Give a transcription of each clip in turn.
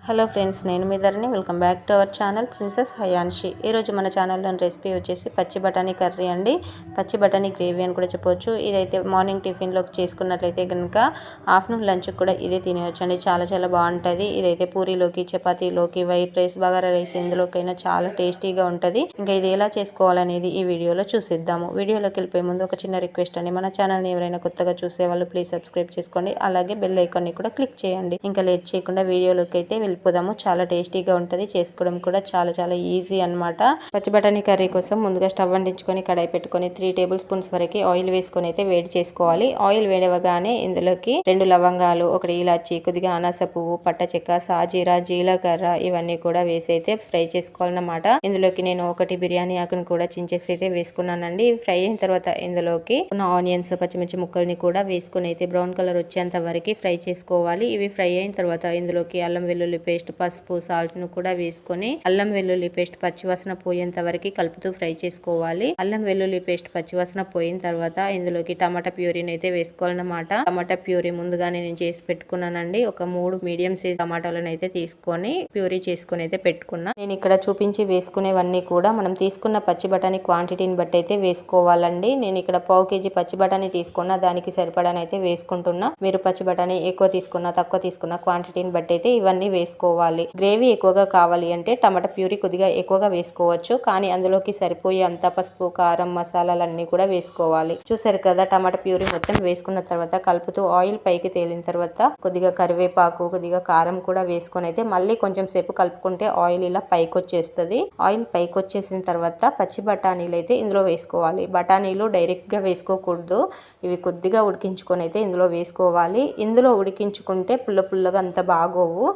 Hello friends, నేను మీ Dharani. Welcome back to our channel princess Hayanshi. ఈరోజు మన ఛానల్లోని రెసిపీ వచ్చేసి పచ్చి బఠానీ కర్రీ అండి. పచ్చి బఠానీ గ్రేవీ అని కూడా చెప్పవచ్చు. ఇదైతే మార్నింగ్ టిఫిన్లోకి చేసుకున్నట్లయితే కనుక ఆఫ్టర్నూన్ లంచ్కి కూడా ఇదే తినేవచ్చు అండి. చాలా చాలా బాగుంటుంది. ఇదైతే పూరీలోకి, చపాతీలోకి, వైట్ రైస్, బగారా రైస్ ఎందులోకైనా చాలా టేస్టీగా ఉంటుంది. ఇంకా ఇది ఎలా చేసుకోవాలనేది ఈ వీడియోలో చూసిద్దాము. వీడియోలోకి వెళ్ళిపోయే ముందు ఒక చిన్న రిక్వెస్ట్ అండి, మన ఛానల్ని ఎవరైనా కొత్తగా చూసేవాళ్ళు ప్లీజ్ సబ్స్క్రైబ్ చేసుకోండి. అలాగే బెల్ ఐకాన్ని కూడా క్లిక్ చేయండి. ఇంకా లేట్ చేయకుండా వీడియోలోకి అయితే వెళ్ళిపోదాము. చాలా టేస్టీగా ఉంటుంది. చేసుకోవడం కూడా చాలా చాలా ఈజీ అన్నమాట. పచ్చి బఠానీ కర్రీ కోసం ముందుగా స్టవ్ అంటించుకొని కడాయి పెట్టుకొని 3 టేబుల్ స్పూన్స్ వరకు ఆయిల్ వేసుకొని అయితే వేడి చేసుకోవాలి. ఆయిల్ వేడవగానే ఇందులోకి 2 లవంగాలు, 1 ఇలాచి, కొద్దిగా అనాస పువ్వు, పట్ట చెక్క, సాజీరా, జీలకర్ర ఇవన్నీ కూడా వేసి అయితే ఫ్రై చేసుకోవాలన్నమాట. ఇందులోకి నేను 1 బిర్యానీ ఆకును కూడా చించేసి అయితే వేసుకున్నానండి. ఫ్రై అయిన తర్వాత ఇందులోకి ఉన్న ఆనియన్స్, పచ్చిమిర్చి ముక్కల్ని కూడా వేసుకొని అయితే బ్రౌన్ కలర్ వచ్చేంత వరకు ఫ్రై చేసుకోవాలి. ఇవి ఫ్రై అయిన తర్వాత ఇందులోకి అల్లం వెల్లుల్లి పేస్ట్, పసుపు, సాల్ట్ ను కూడా వేసుకొని అల్లం వెల్లుల్లి పేస్ట్ పచ్చివాసన పోయేంత వరకు కలుపుతూ ఫ్రై చేసుకోవాలి. అల్లం వెల్లుల్లి పేస్ట్ పచ్చివాసన పోయిన తర్వాత ఇందులోకి టమాటా ప్యూరీని అయితే వేసుకోవాలన్నమాట. టమాటా ప్యూరీ ముందుగానే నేను చేసి పెట్టుకున్నానండి. ఒక 3 మీడియం సైజ్ టమాటాలను అయితే తీసుకొని ప్యూరీ చేసుకొని అయితే పెట్టుకున్నా. నేను ఇక్కడ చూపించి వేసుకునేవన్నీ కూడా మనం తీసుకున్న పచ్చి బఠానీ క్వాంటిటీని బట్టి అయితే వేసుకోవాలండి. నేను ఇక్కడ 1/2 కేజీ పచ్చి బఠానీ తీసుకున్నా, దానికి సరిపడానైతే వేసుకుంటున్నా. మీరు పచ్చి బఠానీ ఎక్కువ తీసుకున్నా, తక్కువ తీసుకున్న క్వాంటిటీని బట్టి అయితే ఇవన్నీ వేసుకోవాలి. గ్రేవీ ఎక్కువగా కావాలి అంటే టమాటా ప్యూరీ కొద్దిగా ఎక్కువగా వేసుకోవచ్చు, కానీ అందులోకి సరిపోయే అంత పసుపు, కారం, మసాలాలన్నీ కూడా వేసుకోవాలి. చూసారు కదా, టమాటా ప్యూరీ మొత్తం వేసుకున్న తర్వాత కలుపుతూ ఆయిల్ పైకి తేలిన తర్వాత కొద్దిగా కరివేపాకు, కొద్దిగా కారం కూడా వేసుకొని అయితే మళ్ళీ కొంచెం సేపు కలుపుకుంటే ఆయిల్ ఇలా పైకి వచ్చేస్తుంది. ఆయిల్ పైకి వచ్చేసిన తర్వాత పచ్చి బఠానీలు అయితే ఇందులో వేసుకోవాలి. బఠానీలు డైరెక్ట్ గా వేసుకోకూడదు. ఇవి కొద్దిగా ఉడికించుకొని అయితే ఇందులో వేసుకోవాలి. ఇందులో ఉడికించుకుంటే పుల్ల పుల్లగా అంత బాగోవు.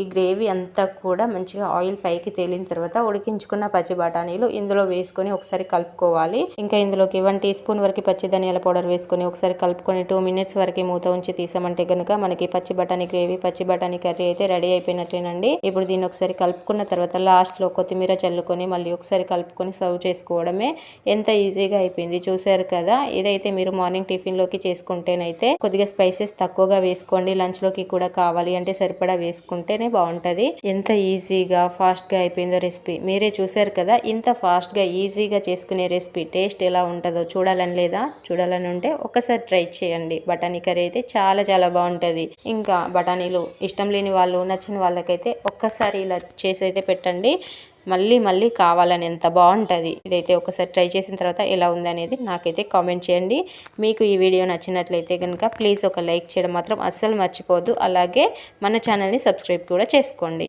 ఈ గ్రేవీ అంతా కూడా మంచిగా ఆయిల్ పైకి తేలిన తర్వాత ఉడికించుకున్న పచ్చి బఠానీలు ఇందులో వేసుకొని ఒకసారి కలుపుకోవాలి. ఇంకా ఇందులోకి 1 టీ స్పూన్ వరకు పచ్చి ధనియాల పౌడర్ వేసుకొని ఒకసారి కలుపుకొని 2 మినిట్స్ వరకు మూత ఉంచి తీసామంటే కనుక మనకి పచ్చి బఠానీ గ్రేవీ, పచ్చి బఠానీ కర్రీ అయితే రెడీ అయిపోయినట్లేనండి. ఇప్పుడు దీన్ని ఒకసారి కలుపుకున్న తర్వాత లాస్ట్ లో కొత్తిమీర చల్లుకొని మళ్ళీ ఒకసారి కలుపుకొని సర్వ్ చేసుకోవడమే. ఎంత ఈజీగా అయిపోయింది చూసారు కదా. ఇదైతే మీరు మార్నింగ్ టిఫిన్ లోకి చేసుకుంటేనైతే కొద్దిగా స్పైసెస్ తక్కువగా వేసుకోండి. లంచ్ లోకి కూడా కావాలి అంటే సరిపడా వేసుకుంటేనే బాగుంటది. ఎంత ఈజీగా ఫాస్ట్ గా అయిపోయిందో రెసిపీ మీరే చూసారు కదా. ఇంత ఫాస్ట్ గా ఈజీగా చేసుకునే రెసిపీ టేస్ట్ ఎలా ఉంటుందో చూడాలని లేదా? చూడాలని ఉంటే ఒకసారి ట్రై చేయండి. బఠానీ కర్రీ అయితే చాలా చాలా బాగుంటది. ఇంకా బఠానీలు ఇష్టం లేని వాళ్ళు, నచ్చిన వాళ్ళకైతే ఒక్కసారి ఇలా చేసి అయితే పెట్టండి. మళ్ళీ మళ్ళీ కావాలని ఎంత బాగుంటుంది. ఇదైతే ఒకసారి ట్రై చేసిన తర్వాత ఎలా ఉంది అనేది నాకైతే కామెంట్ చేయండి. మీకు ఈ వీడియో నచ్చినట్లయితే కనుక ప్లీజ్ ఒక లైక్ చేయడం మాత్రం అస్సలు మర్చిపోవద్దు. అలాగే మన ఛానల్ని సబ్స్క్రైబ్ కూడా చేసుకోండి.